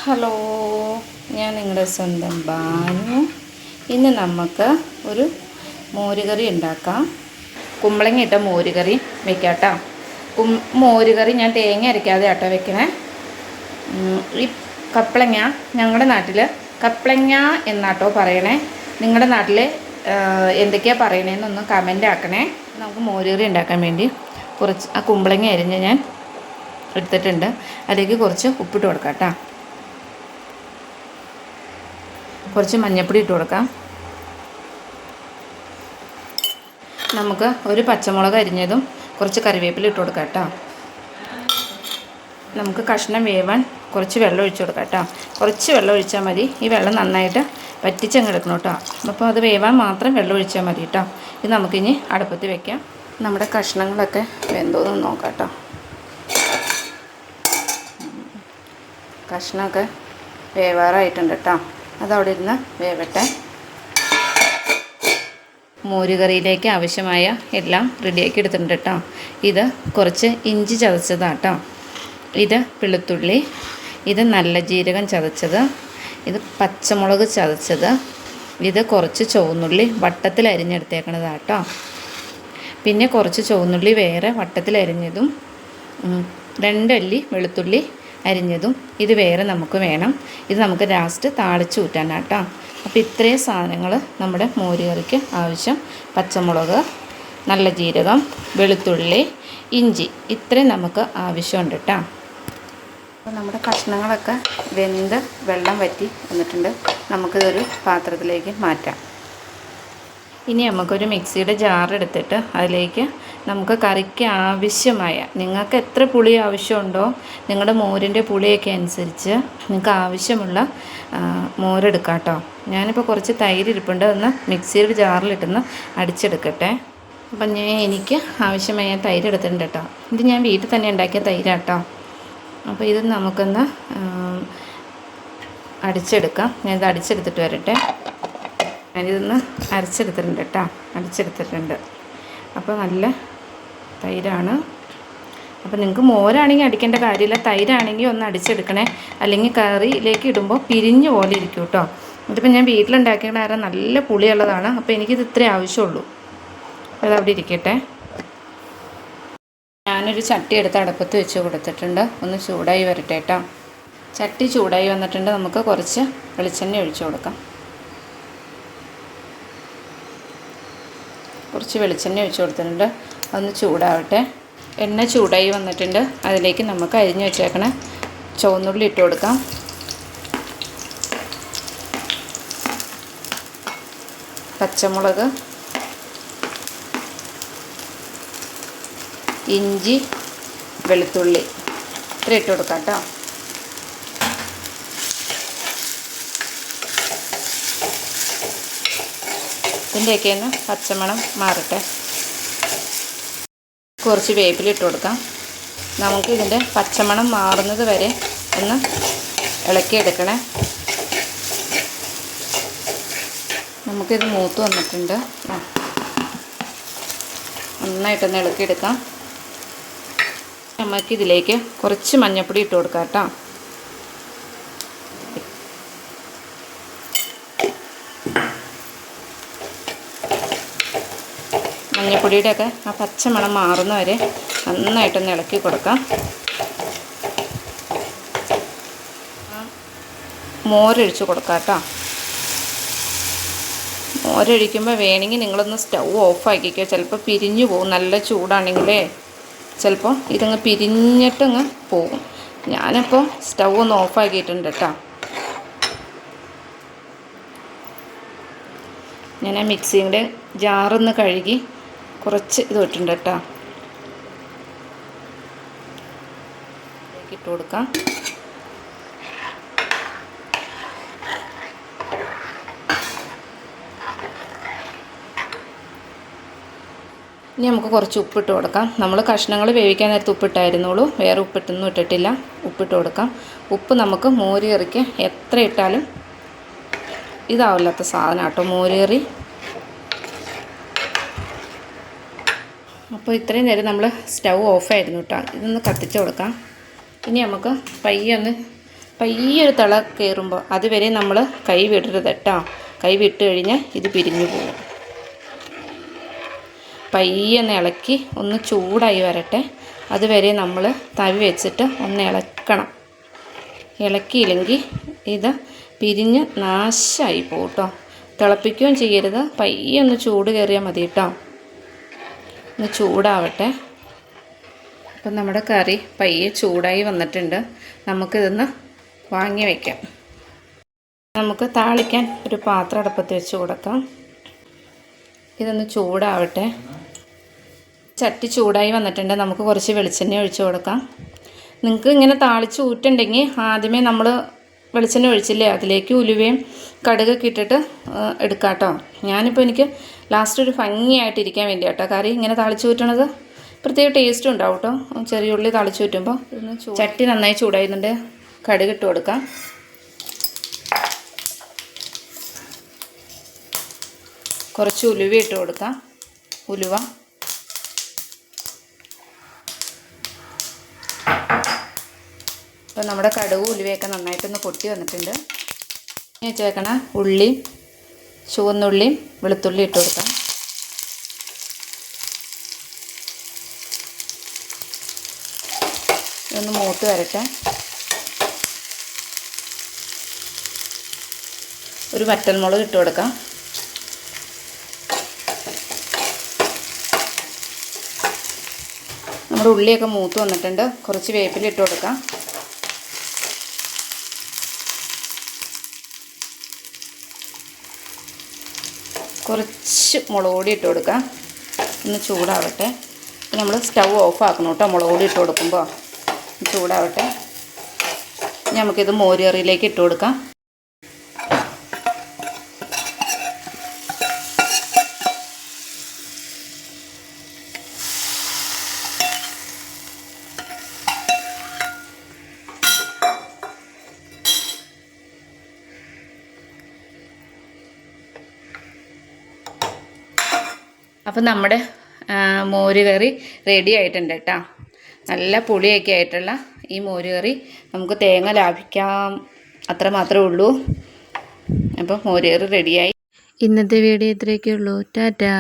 Hello, ഞാൻ നിങ്ങളുടെ സ്വന്തം ബാനു. ഇന്ന് നമുക്ക് ഒരു മോരുകറി ഉണ്ടാക്കാം. കുമ്പളങ്ങ ഇട്ട മോരുകറി വെക്കാട്ടോ. മോരുകറി ഞാൻ തേങ്ങ അരയ്ക്കാതെ ആട്ടോ വെക്കണേ. ഈ കപ്പളങ്ങ ഞങ്ങളുടെ നാട്ടിൽ കപ്പളങ്ങ എന്നാട്ടോ പറയണേ. നിങ്ങളുടെ നാട്ടിൽ എന്തൊക്കെയാണ് പറയണേന്നൊന്ന് കമൻ്റ് ആക്കണേ. നമുക്ക് മോരുകറി ഉണ്ടാക്കാൻ വേണ്ടി കുറച്ച് കുമ്പളങ്ങ അരിഞ്ഞ് ഞാൻ എടുത്തിട്ടുണ്ട്. അതിലേക്ക് കുറച്ച് ഉപ്പിട്ട് കൊടുക്കാം കേട്ടോ. കുറച്ച് മഞ്ഞൾപ്പൊടി ഇട്ട് കൊടുക്കാം. നമുക്ക് ഒരു പച്ചമുളക് അരിഞ്ഞതും കുറച്ച് കറിവേപ്പില ഇട്ട് കൊടുക്കാം കേട്ടോ. നമുക്ക് കഷ്ണം വേവാൻ കുറച്ച് വെള്ളം ഒഴിച്ച് കൊടുക്കാം കേട്ടോ. കുറച്ച് വെള്ളം ഒഴിച്ചാൽ മതി. ഈ വെള്ളം നന്നായിട്ട് വറ്റിച്ചങ്ങ് എടുക്കണം കേട്ടോ. അപ്പോൾ അത് വേവാൻ മാത്രം വെള്ളം ഒഴിച്ചാൽ മതി കേട്ടോ. ഇത് നമുക്കിനി അടുപ്പത്ത് വെക്കാം. നമ്മുടെ കഷ്ണങ്ങളൊക്കെ വെന്തോന്ന് നോക്കാം കേട്ടോ. കഷ്ണമൊക്കെ വേവാറായിട്ടുണ്ട് കേട്ടോ. അതവിടെ ഇരുന്ന് വേവട്ടെ. മോരുകറിയിലേക്ക് ആവശ്യമായ എല്ലാം റെഡിയാക്കി എടുത്തിട്ടുണ്ട് കേട്ടോ. ഇത് കുറച്ച് ഇഞ്ചി ചതച്ചതാണ് കേട്ടോ. ഇത് വെളുത്തുള്ളി, ഇത് നല്ല ജീരകം ചതച്ചത്, ഇത് പച്ചമുളക് ചതച്ചത്, ഇത് കുറച്ച് ചുവന്നുള്ളി വട്ടത്തിൽ അരിഞ്ഞെടുത്തേക്കണതാണ് കേട്ടോ. പിന്നെ കുറച്ച് ചുവന്നുള്ളി വേറെ വട്ടത്തിൽ അരിഞ്ഞതും 2 അല്ലി വെളുത്തുള്ളി അരിഞ്ഞതും ഇത് വേറെ നമുക്ക് വേണം. ഇത് നമുക്ക് ലാസ്റ്റ് താളിച്ച് ഊറ്റാനാണ് കേട്ടോ. അപ്പോൾ ഇത്രയും സാധനങ്ങൾ നമ്മുടെ മോരുകറിക്ക് ആവശ്യം. പച്ചമുളക്, നല്ല ജീരകം, വെളുത്തുള്ളി, ഇഞ്ചി, ഇത്രയും നമുക്ക് ആവശ്യമുണ്ട് കേട്ടോ. അപ്പോൾ നമ്മുടെ കഷ്ണങ്ങളൊക്കെ വെന്ത് വെള്ളം വറ്റി വന്നിട്ടുണ്ട്. നമുക്കിതൊരു പാത്രത്തിലേക്ക് മാറ്റാം. ഇനി നമുക്കൊരു മിക്സിയുടെ ജാർ എടുത്തിട്ട് അതിലേക്ക് നമുക്ക് കറിക്ക് ആവശ്യമായ, നിങ്ങൾക്ക് എത്ര പുളി ആവശ്യമുണ്ടോ നിങ്ങളുടെ മോരിൻ്റെ പുളിയൊക്കെ അനുസരിച്ച് നിങ്ങൾക്ക് ആവശ്യമുള്ള മോരെടുക്കാം കേട്ടോ. ഞാനിപ്പോൾ കുറച്ച് തൈര് ഇരിപ്പുണ്ട്. ഒന്ന് മിക്സിയുടെ ജാറിലിട്ടൊന്ന് അടിച്ചെടുക്കട്ടെ. അപ്പം എനിക്ക് ആവശ്യമായ തൈര് എടുത്തിട്ടുണ്ട് കേട്ടോ. ഇത് ഞാൻ വീട്ടിൽ തന്നെ ഉണ്ടാക്കിയ തൈരാട്ടോ. അപ്പോൾ ഇത് നമുക്കൊന്ന് അടിച്ചെടുക്കാം. ഞാനിത് അടിച്ചെടുത്തിട്ട് വരട്ടെ. ഞാനിതൊന്ന് അരച്ചെടുത്തിട്ടുണ്ട് കേട്ടോ. അടിച്ചെടുത്തിട്ടുണ്ട്. അപ്പോൾ നല്ല തൈരാണ്. അപ്പോൾ നിങ്ങൾക്ക് മോരാണെങ്കിൽ അടിക്കേണ്ട കാര്യമില്ല. തൈരാണെങ്കിൽ ഒന്ന് അടിച്ചെടുക്കണേ. അല്ലെങ്കിൽ കറിയിലേക്ക് ഇടുമ്പോൾ പിരിഞ്ഞു പോലെ ഇരിക്കും കേട്ടോ. ഇതിപ്പോൾ ഞാൻ വീട്ടിലുണ്ടാക്കിയ കാരണം നല്ല പുളിയുള്ളതാണ്. അപ്പോൾ എനിക്കിത് ഇത്രേ ആവശ്യമുള്ളൂ. അതവിടെ ഇരിക്കട്ടെ. ഞാനൊരു ചട്ടി എടുത്ത് അടുപ്പത്ത് വെച്ച് കൊടുത്തിട്ടുണ്ട്. ഒന്ന് ചൂടായി വരട്ടെ കേട്ടോ. ചട്ടി ചൂടായി വന്നിട്ടുണ്ട്. നമുക്ക് കുറച്ച് വെളിച്ചെണ്ണ ഒഴിച്ചു കൊടുക്കാം. കുറച്ച് വെളിച്ചെണ്ണ ഒഴിച്ച് കൊടുത്തിട്ടുണ്ട്. അതൊന്ന് ചൂടാവട്ടെ. എണ്ണ ചൂടായി വന്നിട്ടുണ്ട്. അതിലേക്ക് നമുക്ക് അരിഞ്ഞ് വെച്ചേക്കണ ചുവന്നുള്ളി ഇട്ട് കൊടുക്കാം. പച്ചമുളക്, ഇഞ്ചി, വെളുത്തുള്ളി ഇത്ര ഇട്ട് കൊടുക്കാം കേട്ടോ. ഇതിൻ്റെയൊക്കെ ഒന്ന് പച്ചമണം മാറട്ടെ. കുറച്ച് വേപ്പില ഇട്ട് കൊടുക്കാം. നമുക്ക് ഇതിൻ്റെ പച്ചമണം മാറുന്നത് വരെ ഒന്ന് ഇളക്കിയെടുക്കണേ. നമുക്കിത് മൂത്ത് വന്നിട്ടുണ്ട്. നന്നായിട്ടൊന്ന് ഇളക്കിയെടുക്കാം. നമുക്കിതിലേക്ക് കുറച്ച് മഞ്ഞൾപ്പൊടി ഇട്ട് കൊടുക്കാം കേട്ടോ. മഞ്ഞൾപ്പൊടിയുടെയൊക്കെ ആ പച്ചമണം മാറുന്ന വരെ നന്നായിട്ടൊന്ന് ഇളക്കി കൊടുക്കാം. മോരൊഴിച്ച് കൊടുക്കാം കേട്ടോ. മോരൊഴിക്കുമ്പോൾ വേണമെങ്കിൽ നിങ്ങളൊന്ന് സ്റ്റൗ ഓഫാക്കിക്കോ. ചിലപ്പോൾ പിരിഞ്ഞു പോകും. നല്ല ചൂടാണെങ്കിലേ ചിലപ്പോൾ ഇതങ്ങ് പിരിഞ്ഞിട്ടങ്ങ് പോകും. ഞാനിപ്പോൾ സ്റ്റൗ ഒന്ന് ഓഫാക്കിയിട്ടുണ്ട് കേട്ടോ. ഞാൻ ആ മിക്സിയുടെ ജാറൊന്ന് കഴുകി കുറച്ച് ഇത് ഇട്ടിട്ടുണ്ട് കേട്ടോ. ഇട്ട് കൊടുക്കാം. ഇനി നമുക്ക് കുറച്ച് ഉപ്പിട്ട് കൊടുക്കാം. നമ്മൾ കഷ്ണങ്ങൾ വേവിക്കാൻ നേരത്ത് ഉപ്പിട്ടായിരുന്നുള്ളൂ. വേറെ ഉപ്പിട്ടൊന്നും ഇട്ടിട്ടില്ല. ഉപ്പിട്ട് കൊടുക്കാം. ഉപ്പ് നമുക്ക് മോര് കറിക്ക് എത്ര ഇട്ടാലും ഇതാവില്ലാത്ത സാധനം കേട്ടോ മോര് കറി. അപ്പോൾ ഇത്രയും നേരം നമ്മൾ സ്റ്റൗ ഓഫായിരുന്നു കേട്ടോ. ഇതൊന്ന് കത്തിച്ച് കൊടുക്കാം. ഇനി നമുക്ക് പയ്യെ ഒന്ന് പയ്യൊരു തിള കയറുമ്പോൾ അതുവരെ നമ്മൾ കൈ വിടരുത് കേട്ടോ. കൈ വിട്ട് കഴിഞ്ഞാൽ ഇത് പിരിഞ്ഞു പോകും. പയ്യൊന്ന് ഇളക്കി ഒന്ന് ചൂടായി വരട്ടെ. അതുവരെ നമ്മൾ തവി വെച്ചിട്ട് ഒന്ന് ഇളക്കണം. ഇളക്കിയില്ലെങ്കിൽ ഇത് പിരിഞ്ഞ് നാശമായി പോകും കേട്ടോ. തിളപ്പിക്കുകയും ചെയ്യരുത്. പയ്യൊന്ന് ചൂട് കയറിയാൽ മതി കേട്ടോ. ഒന്ന് ചൂടാവട്ടെ. അപ്പം നമ്മുടെ കറി പയ്യെ ചൂടായി വന്നിട്ടുണ്ട്. നമുക്കിതൊന്ന് വാങ്ങി വയ്ക്കാം. നമുക്ക് താളിക്കാൻ ഒരു പാത്രം അടുപ്പത്ത് വെച്ച് കൊടുക്കാം. ഇതൊന്ന് ചൂടാവട്ടെ. ചട്ടി ചൂടായി വന്നിട്ടുണ്ട്. നമുക്ക് കുറച്ച് വെളിച്ചെണ്ണ ഒഴിച്ച് കൊടുക്കാം. നിങ്ങൾക്ക് ഇങ്ങനെ താളിച്ച് ഊറ്റുണ്ടെങ്കിൽ ആദ്യമേ നമ്മൾ വെളിച്ചെണ്ണ ഒഴിച്ചില്ലേ, അതിലേക്ക് ഉലുവയും കടുകൊക്കെ ഇട്ടിട്ട് എടുക്കാം കേട്ടോ. ഞാനിപ്പോൾ എനിക്ക് ലാസ്റ്റ് ഒരു ഭംഗിയായിട്ടിരിക്കാൻ വേണ്ടി കേട്ടോ കറി ഇങ്ങനെ താളിച്ച് ഊറ്റണത്. പ്രത്യേക ടേസ്റ്റും ഉണ്ടാവും കേട്ടോ ചെറിയ ഉള്ളി താളിച്ച് ഊറ്റുമ്പോൾ. ചട്ടി നന്നായി ചൂടായിരുന്നുണ്ട്. കടുക് ഇട്ട് കൊടുക്കാം. കുറച്ച് ഉലുവ ഇട്ട് കൊടുക്കാം. ഉലുവ അപ്പോൾ നമ്മുടെ കടുക് ഉലുവയൊക്കെ നന്നായിട്ടൊന്ന് പൊട്ടി വന്നിട്ടുണ്ട്. വെച്ചേക്കണ ഉള്ളിയും ചുവന്നുള്ളിയും വെളുത്തുള്ളി ഇട്ട് കൊടുക്കാം. ഇതൊന്ന് മൂത്ത് വരട്ടെ. ഒരു വറ്റൽമുളക് ഇട്ട് കൊടുക്കാം. നമ്മുടെ ഉള്ളിയൊക്കെ മൂത്ത് വന്നിട്ടുണ്ട്. കുറച്ച് വേപ്പില ഇട്ട് കൊടുക്കാം. കുറച്ച് മുളക് പൊടി ഇട്ട് കൊടുക്കാം. ഒന്ന് ചൂടാവട്ടെ. നമ്മൾ സ്റ്റൗ ഓഫ് ആക്കണം കേട്ടോ മുളക് പൊടി ഇട്ട് കൊടുക്കുമ്പോൾ. ചൂടാവട്ടെ. നമുക്കിത് മോരുകറിയിലേക്ക് ഇട്ട് കൊടുക്കാം. അപ്പം നമ്മുടെ മോര് കറി റെഡി ആയിട്ടുണ്ട് കേട്ടോ. നല്ല പുളിയൊക്കെ ആയിട്ടുള്ള ഈ മോര് കറി നമുക്ക് തേങ്ങ ലാഭിക്കാം. അത്ര മാത്രമേ ഉള്ളൂ. അപ്പം മോര് കറി റെഡിയായി. ഇന്നത്തെ വീഡിയോ ഇത്രയൊക്കെ ഉള്ളൂ. ടാറ്റാ.